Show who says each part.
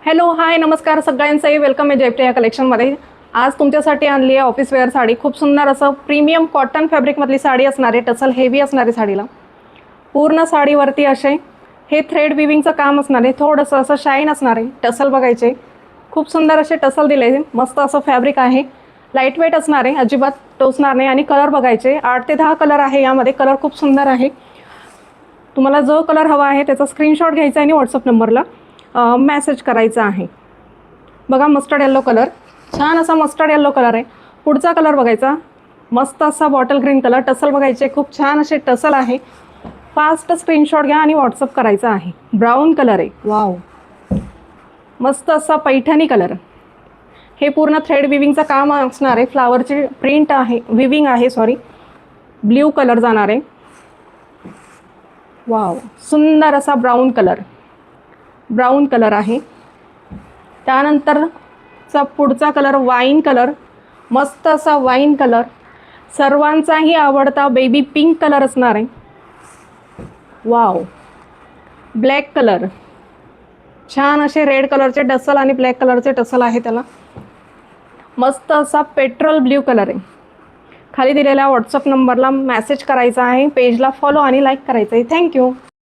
Speaker 1: Hello hi नमस्कार सगळ्यांचं welcome आहे जयप्रिया कलेक्शनमध्ये। आज तुमच्यासाठी आणली आहे ऑफिस वेअर साडी। खूप सुंदर असं प्रीमियम कॉटन फॅब्रिकमधली साडी असणार आहे। टसल हेवी असणार आहे साडीला। पूर्ण साडीवरती असे हे थ्रेड विविंगचं काम असणार आहे। थोडंसं असं शाईन असणार आहे। टसल बघायचे खूप सुंदर असे टसल दिले। मस्त असं फॅब्रिक आहे। लाईट वेट असणार आहे, अजिबात टोचणार नाही। आणि कलर बघायचे 8 ते 10 कलर आहे यामध्ये। कलर खूप सुंदर आहे। तुम्हाला जो कलर हवा आहे त्याचा स्क्रीनशॉट घ्यायचा आणि व्हॉट्सअप नंबरला मेसेज करायचा आहे। बघा मस्टर्ड येलो कलर, छान असा मस्टर्ड येलो कलर आहे। पुढचा कलर बघायचा मस्त असा बॉटल ग्रीन कलर। टसल बघायचे खूप छान असे टसल आहे। फास्ट स्क्रीनशॉट घ्या आणि व्हॉट्सअप करायचा आहे। ब्राऊन कलर आहे, वाव मस्त असा पैठणी कलर। हे पूर्ण थ्रेड विविंगचं काम असणार आहे। फ्लावरची प्रिंट आहे, विविंग आहे सॉरी। ब्ल्यू कलर जाणार आहे, वाव सुंदर असा ब्राऊन कलर। ब्राऊन कलर आहे। त्यानंतरचा पुढचा कलर वाईन कलर, मस्त असा वाईन कलर। सर्वांचाही आवडता बेबी पिंक कलर असणार आहे, वाव। ब्लॅक कलर, छान असे रेड कलरचे टसल आणि ब्लॅक कलरचे टसल आहे त्याला। मस्त असा पेट्रोल ब्ल्यू कलर आहे। खाली दिलेल्या व्हॉट्सअप नंबरला मेसेज करायचा आहे। पेजला फॉलो आणि लाईक करायचं आहे। थँक्यू।